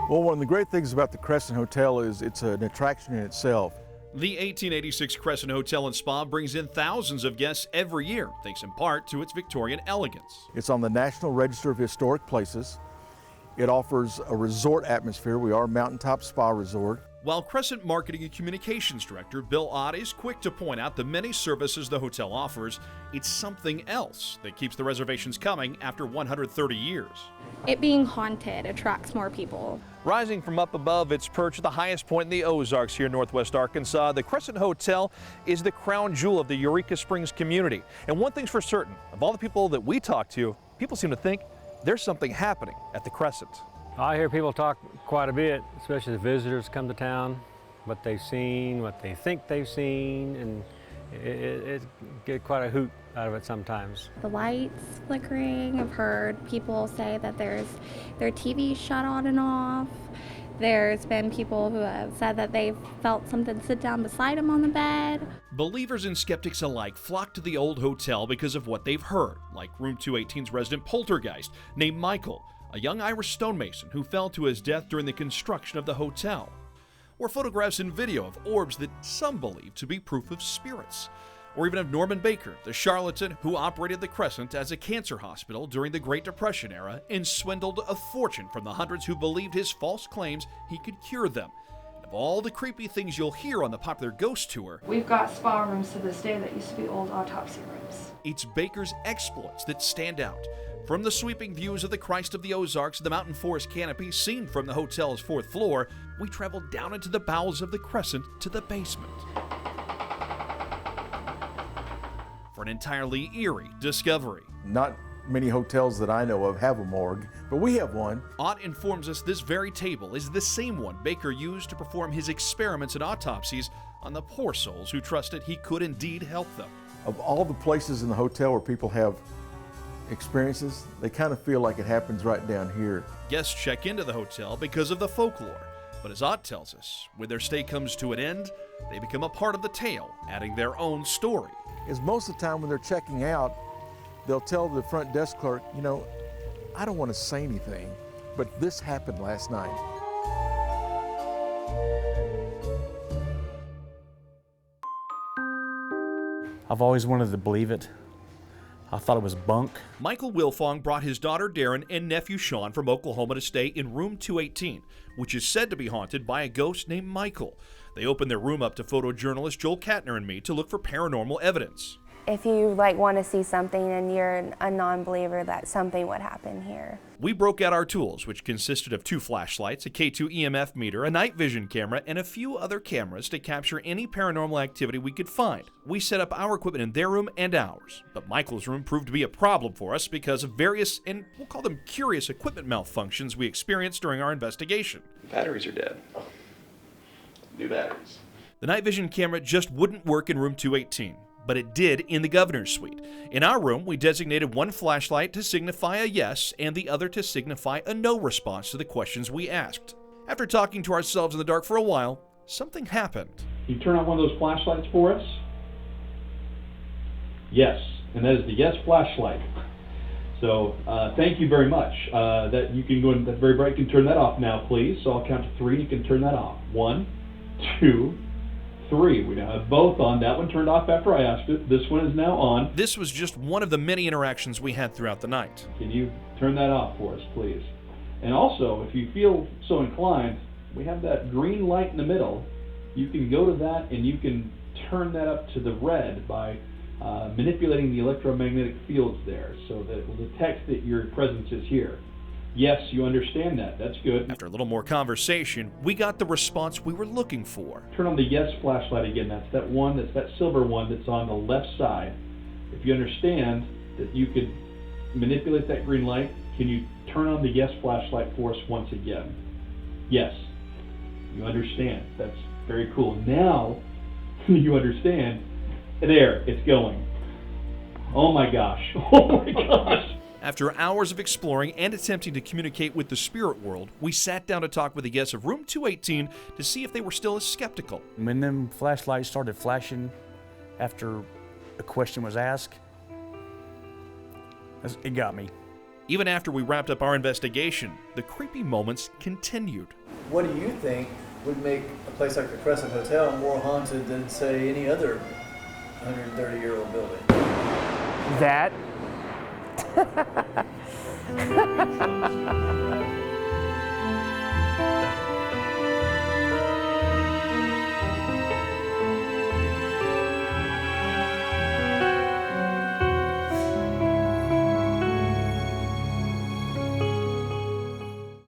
Well, one of the great things about the Crescent Hotel is it's an attraction in itself. The 1886 Crescent Hotel and Spa brings in thousands of guests every year, thanks in part to its Victorian elegance. It's on the National Register of Historic Places. It offers a resort atmosphere. We are a mountaintop spa resort. While Crescent Marketing and Communications Director Bill Ott is quick to point out the many services the hotel offers, it's something else that keeps the reservations coming after 130 years. It being haunted attracts more people. Rising from up above its perch at the highest point in the Ozarks here in northwest Arkansas, the Crescent Hotel is the crown jewel of the Eureka Springs community. And one thing's for certain, of all the people that we talk to, people seem to think there's something happening at the Crescent. I hear people talk quite a bit, especially the visitors come to town, what they've seen, what they think they've seen, and it get quite a hoot out of it sometimes. The lights flickering. I've heard people say that their TV shut on and off. There's been people who have said that they've felt something sit down beside them on the bed. Believers and skeptics alike flock to the old hotel because of what they've heard, like Room 218's resident poltergeist named Michael, a young Irish stonemason who fell to his death during the construction of the hotel. Or photographs and video of orbs that some believe to be proof of spirits. Or even of Norman Baker, the charlatan who operated the Crescent as a cancer hospital during the Great Depression era and swindled a fortune from the hundreds who believed his false claims he could cure them. Of all the creepy things you'll hear on the popular ghost tour, we've got spa rooms to this day that used to be old autopsy rooms. It's Baker's exploits that stand out. From the sweeping views of the Christ of the Ozarks to the mountain forest canopy seen from the hotel's 4th floor, we traveled down into the bowels of the Crescent to the basement for an entirely eerie discovery. Not many hotels that I know of have a morgue, but we have one. Ott informs us this very table is the same one Baker used to perform his experiments and autopsies on the poor souls who trusted he could indeed help them. Of all the places in the hotel where people have experiences, they kind of feel like it happens right down here. Guests check into the hotel because of the folklore, but as Ott tells us, when their stay comes to an end, they become a part of the tale, adding their own story. Is most of the time when they're checking out, they'll tell the front desk clerk, you know, I don't want to say anything, but this happened last night. I've always wanted to believe it. I thought it was bunk. Michael Wilfong brought his daughter Darren and nephew Sean from Oklahoma to stay in room 218, which is said to be haunted by a ghost named Michael. They opened their room up to photojournalist Joel Katner and me to look for paranormal evidence. If you want to see something and you're a non-believer, that something would happen here. We broke out our tools, which consisted of 2 flashlights, a K2 EMF meter, a night vision camera, and a few other cameras to capture any paranormal activity we could find. We set up our equipment in their room and ours, but Michael's room proved to be a problem for us because of various, and we'll call them curious, equipment malfunctions we experienced during our investigation. Batteries are dead. New batteries. The night vision camera just wouldn't work in room 218. But it did in the governor's suite. In our room, we designated one flashlight to signify a yes and the other to signify a no response to the questions we asked. After talking to ourselves in the dark for a while, something happened. Can you turn on one of those flashlights for us? Yes, and that is the yes flashlight. So thank you very much. That you can go in, that's very bright. You can turn that off now, please. So I'll count to 3. You can turn that off. 1, 2, 3. We now have both on. That one turned off after I asked it. This one is now on. This was just one of the many interactions we had throughout the night. Can you turn that off for us, please? And also, if you feel so inclined, we have that green light in the middle. You can go to that and you can turn that up to the red by manipulating the electromagnetic fields there so that it will detect that your presence is here. Yes, you understand that. That's good. After a little more conversation, we got the response we were looking for. Turn on the yes flashlight again. That's that one, that's that silver one that's on the left side. If you understand that you could manipulate that green light, can you turn on the yes flashlight for us once again? Yes, you understand. That's very cool. Now, you understand. There, it's going. Oh my gosh. Oh my gosh. After hours of exploring and attempting to communicate with the spirit world, we sat down to talk with the guests of room 218 to see if they were still as skeptical. When them flashlights started flashing after a question was asked, it got me. Even after we wrapped up our investigation, the creepy moments continued. What do you think would make a place like the Crescent Hotel more haunted than, say, any other 130-year-old building? That